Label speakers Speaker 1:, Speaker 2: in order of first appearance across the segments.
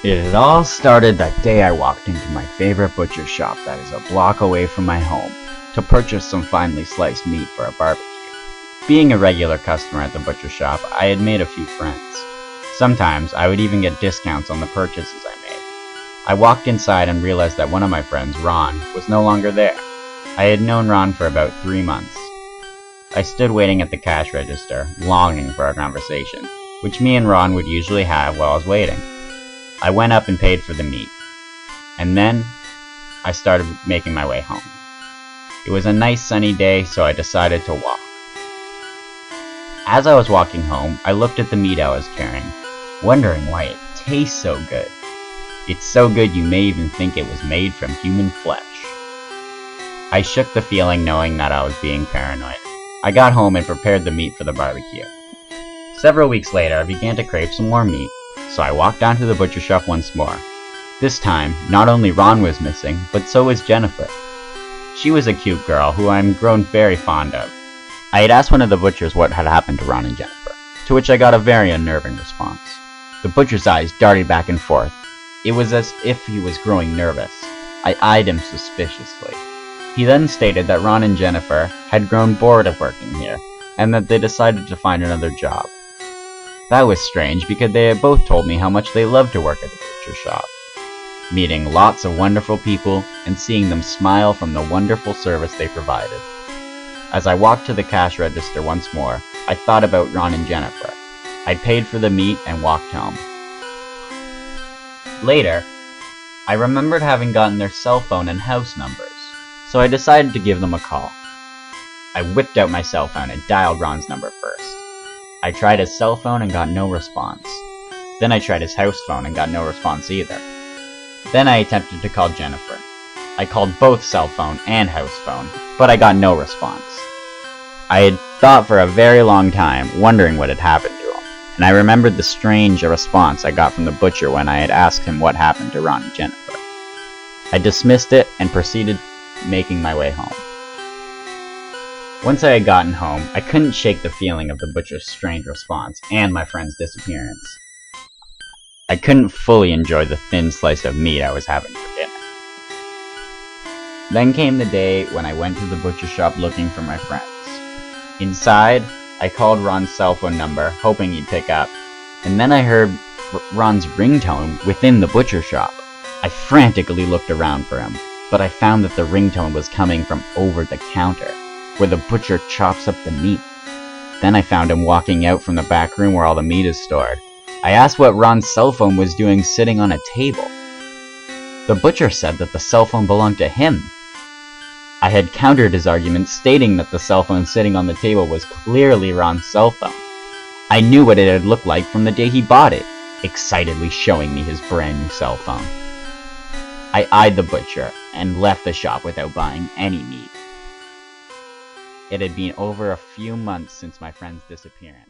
Speaker 1: It had all started that day I walked into my favorite butcher shop that is a block away from my home to purchase some finely sliced meat for a barbecue. Being a regular customer at the butcher shop, I had made a few friends. Sometimes I would even get discounts on the purchases I made. I walked inside and realized that one of my friends, Ron, was no longer there. I had known Ron for about 3 months. I stood waiting at the cash register, longing for a conversation, which me and Ron would usually have while I was waiting. I went up and paid for the meat, and then I started making my way home. It was a nice sunny day, so I decided to walk. As I was walking home, I looked at the meat I was carrying, wondering why it tastes so good. It's so good you may even think it was made from human flesh. I shook the feeling knowing that I was being paranoid. I got home and prepared the meat for the barbecue. Several weeks later, I began to crave some more meat, so I walked down to the butcher shop once more. This time, not only Ron was missing, but so was Jennifer. She was a cute girl who I'm grown very fond of. I had asked one of the butchers what had happened to Ron and Jennifer, to which I got a very unnerving response. The butcher's eyes darted back and forth. It was as if he was growing nervous. I eyed him suspiciously. He then stated that Ron and Jennifer had grown bored of working here, and that they decided to find another job. That was strange because they had both told me how much they loved to work at the butcher shop. Meeting lots of wonderful people and seeing them smile from the wonderful service they provided. As I walked to the cash register once more, I thought about Ron and Jennifer. I paid for the meat and walked home. Later, I remembered having gotten their cell phone and house numbers, so I decided to give them a call. I whipped out my cell phone and dialed Ron's number first. I tried his cell phone and got no response. Then I tried his house phone and got no response either. Then I attempted to call Jennifer. I called both cell phone and house phone, but I got no response. I had thought for a very long time, wondering what had happened to him, and I remembered the strange response I got from the butcher when I had asked him what happened to Ron and Jennifer. I dismissed it and proceeded making my way home. Once I had gotten home, I couldn't shake the feeling of the butcher's strange response and my friend's disappearance. I couldn't fully enjoy the thin slice of meat I was having for dinner. Then came the day when I went to the butcher shop looking for my friends. Inside, I called Ron's cell phone number, hoping he'd pick up, and then I heard Ron's ringtone within the butcher shop. I frantically looked around for him, but I found that the ringtone was coming from over the counter, where the butcher chops up the meat. Then I found him walking out from the back room where all the meat is stored. I asked what Ron's cell phone was doing sitting on a table. The butcher said that the cell phone belonged to him. I had countered his argument, stating that the cell phone sitting on the table was clearly Ron's cell phone. I knew what it had looked like from the day he bought it, excitedly showing me his brand new cell phone. I eyed the butcher and left the shop without buying any meat. It had been over a few months since my friend's disappearance.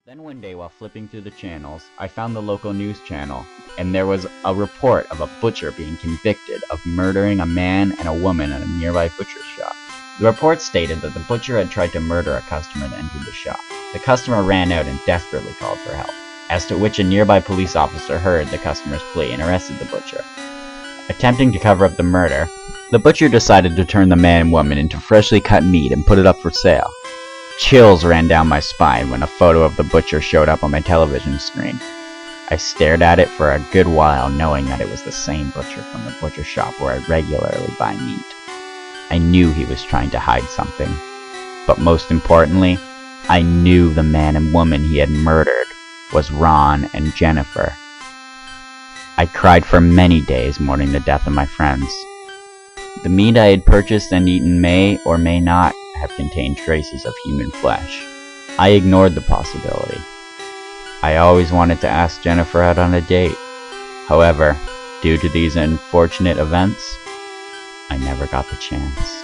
Speaker 1: Then one day while flipping through the channels, I found the local news channel, and there was a report of a butcher being convicted of murdering a man and a woman at a nearby butcher shop. The report stated that the butcher had tried to murder a customer that entered the shop. The customer ran out and desperately called for help, as to which a nearby police officer heard the customer's plea and arrested the butcher. Attempting to cover up the murder, the butcher decided to turn the man and woman into freshly cut meat and put it up for sale. Chills ran down my spine when a photo of the butcher showed up on my television screen. I stared at it for a good while, knowing that it was the same butcher from the butcher shop where I regularly buy meat. I knew he was trying to hide something, but most importantly, I knew the man and woman he had murdered was Ron and Jennifer. I cried for many days mourning the death of my friends. The meat I had purchased and eaten may or may not have contained traces of human flesh. I ignored the possibility. I always wanted to ask Jennifer out on a date. However, due to these unfortunate events, I never got the chance.